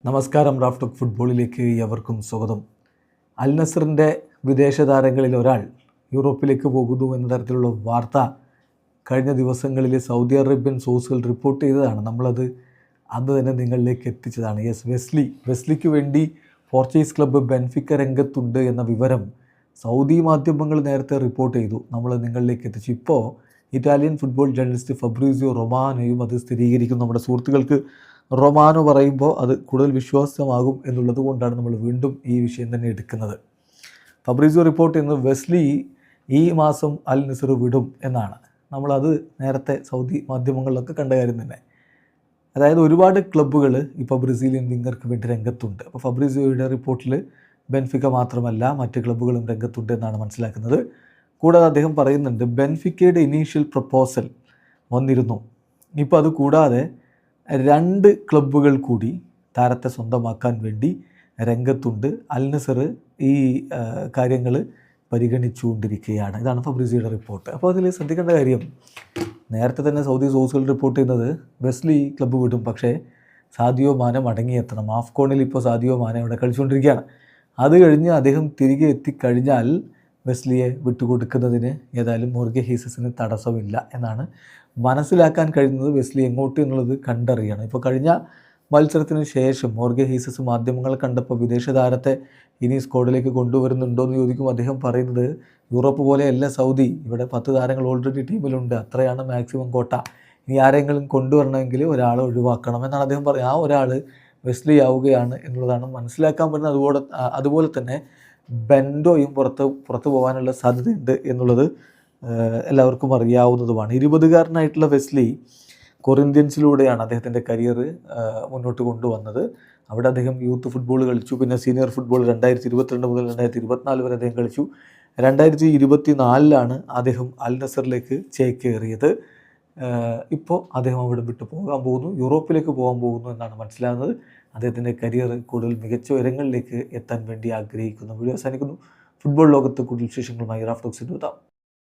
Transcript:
നമസ്കാരം. റാഫ്റ്റോക്ക് ഫുട്ബോളിലേക്ക് എവർക്കും സ്വാഗതം. അൽ നസറിൻ്റെ വിദേശ താരങ്ങളിൽ ഒരാൾ യൂറോപ്പിലേക്ക് പോകുന്നു എന്ന തരത്തിലുള്ള വാർത്ത കഴിഞ്ഞ ദിവസങ്ങളിൽ സൗദി അറേബ്യൻ സോഴ്സുകൾ റിപ്പോർട്ട് ചെയ്തതാണ്. നമ്മളത് അന്ന് തന്നെ നിങ്ങളിലേക്ക് എത്തിച്ചതാണ്. വെസ്ലിക്ക് വേണ്ടി പോർച്ചുഗീസ് ക്ലബ്ബ് ബെൻഫിക്ക രംഗത്തുണ്ട് എന്ന വിവരം സൗദി മാധ്യമങ്ങൾ നേരത്തെ റിപ്പോർട്ട് ചെയ്തു. നമ്മൾ നിങ്ങളിലേക്ക് എത്തിച്ചു. ഇപ്പോൾ ഇറ്റാലിയൻ ഫുട്ബോൾ ജേർണലിസ്റ്റ് ഫബ്രീസിയോ റൊമാനോയും അത് സ്ഥിരീകരിക്കും. നമ്മുടെ സുഹൃത്തുക്കൾക്ക് റൊമാനോ പറയുമ്പോൾ അത് കൂടുതൽ വിശ്വാസമാകും എന്നുള്ളത് കൊണ്ടാണ് നമ്മൾ വീണ്ടും ഈ വിഷയം തന്നെ എടുക്കുന്നത്. ഫബ്രീസിയോ റിപ്പോർട്ട് ചെയ്യുന്നത് വെസ്ലി ഈ മാസം അൽ നസർ വിടും എന്നാണ്. നമ്മളത് നേരത്തെ സൗദി മാധ്യമങ്ങളിലൊക്കെ കണ്ട കാര്യം തന്നെ. അതായത് ഒരുപാട് ക്ലബ്ബുകൾ ഇപ്പോൾ ബ്രസീലിയൻ വിങ്ങർക്ക് വേണ്ടി രംഗത്തുണ്ട്. അപ്പോൾ ഫബ്രീസിയോയുടെ റിപ്പോർട്ടിൽ ബെൻഫിക്ക മാത്രമല്ല മറ്റ് ക്ലബ്ബുകളും രംഗത്തുണ്ട് എന്നാണ് മനസ്സിലാക്കുന്നത്. കൂടാതെ അദ്ദേഹം പറയുന്നുണ്ട് ബെൻഫിക്കയുടെ ഇനീഷ്യൽ പ്രപ്പോസൽ വന്നിരുന്നു. ഇപ്പോൾ അത് കൂടാതെ 2 ക്ലബ്ബുകൾ കൂടി താരത്തെ സ്വന്തമാക്കാൻ വേണ്ടി രംഗത്തുണ്ട്. അൽ നസർ ഈ കാര്യങ്ങൾ പരിഗണിച്ചുകൊണ്ടിരിക്കുകയാണ്. ഇതാണ് ഫബ്രീസിയോയുടെ റിപ്പോർട്ട്. അപ്പോൾ അതിൽ ശ്രദ്ധിക്കേണ്ട കാര്യം, നേരത്തെ തന്നെ സൗദി സോഴ്സുകൾ റിപ്പോർട്ട് ചെയ്യുന്നത് വെസ്ലി ക്ലബ്ബ് വിടും, പക്ഷേ സാദിയോ മാനെ മടങ്ങിയെത്തണം. ആഫ്കോണിൽ ഇപ്പോൾ സാദിയോ മാനെ അവിടെ കളിച്ചുകൊണ്ടിരിക്കുകയാണ്. അത് കഴിഞ്ഞ് അദ്ദേഹം തിരികെ എത്തിക്കഴിഞ്ഞാൽ വെസ്ലിയെ വിട്ടുകൊടുക്കുന്നതിന് ഏതായാലും മോർഗെ ഹീസസിന് തടസ്സമില്ല എന്നാണ് മനസ്സിലാക്കാൻ കഴിയുന്നത്. വെസ്ലി എങ്ങോട്ട് എന്നുള്ളത് കണ്ടറിയണം. ഇപ്പോൾ കഴിഞ്ഞ മത്സരത്തിന് ശേഷം മോർഗെ ഹീസസ് മാധ്യമങ്ങൾ കണ്ടപ്പോൾ വിദേശ താരത്തെ ഇനി സ്ക്വാഡിലേക്ക് കൊണ്ടുവരുന്നുണ്ടോ എന്ന് ചോദിക്കുമ്പോൾ അദ്ദേഹം പറയുന്നത് യൂറോപ്പ് പോലെയല്ല സൗദി, ഇവിടെ 10 താരങ്ങൾ ഓൾറെഡി ടീമിലുണ്ട്, അത്രയാണ് മാക്സിമം കോട്ട, ഇനി ആരെങ്കിലും കൊണ്ടുവരണമെങ്കിൽ ഒരാളെ ഒഴിവാക്കണം എന്നാണ് അദ്ദേഹം പറയുന്നത്. ആ ഒരാൾ വെസ്ലി ആവുകയാണ് എന്നുള്ളതാണ് മനസ്സിലാക്കാൻ പറ്റുന്നത്. അതുപോലെ തന്നെ ബെൻഡോയും പുറത്ത് പോകാനുള്ള സാധ്യതയുണ്ട് എന്നുള്ളത് എല്ലാവർക്കും അറിയാവുന്നതുമാണ്. 20കാരനായിട്ടുള്ള വെസ്ലി കൊറിന്ത്യൻസിലൂടെയാണ് അദ്ദേഹത്തിൻ്റെ കരിയർ മുന്നോട്ട് കൊണ്ടുവന്നത്. അവിടെ അദ്ദേഹം യൂത്ത് ഫുട്ബോൾ കളിച്ചു, പിന്നെ സീനിയർ ഫുട്ബോൾ 2022 മുതൽ 2024 വരെ അദ്ദേഹം കളിച്ചു. 2024 അദ്ദേഹം അൽ നസറിലേക്ക് ചേക്കേറിയത്. ഇപ്പോൾ അദ്ദേഹം അവിടെ വിട്ടു പോകാൻ പോകുന്നു, യൂറോപ്പിലേക്ക് പോകാൻ പോകുന്നു എന്നാണ് മനസ്സിലാകുന്നത്. അദ്ദേഹത്തിൻ്റെ കരിയർ കൂടുതൽ മികച്ച ഉയരങ്ങളിലേക്ക് എത്താൻ വേണ്ടി ആഗ്രഹിക്കുന്നു. വീഡിയോ അവസാനിക്കുന്നു. ഫുട്ബോൾ ലോകത്ത് കൂടുതൽ വിശേഷങ്ങളുമായി റാഫ്റ്റോക്സിൽ എത്താം.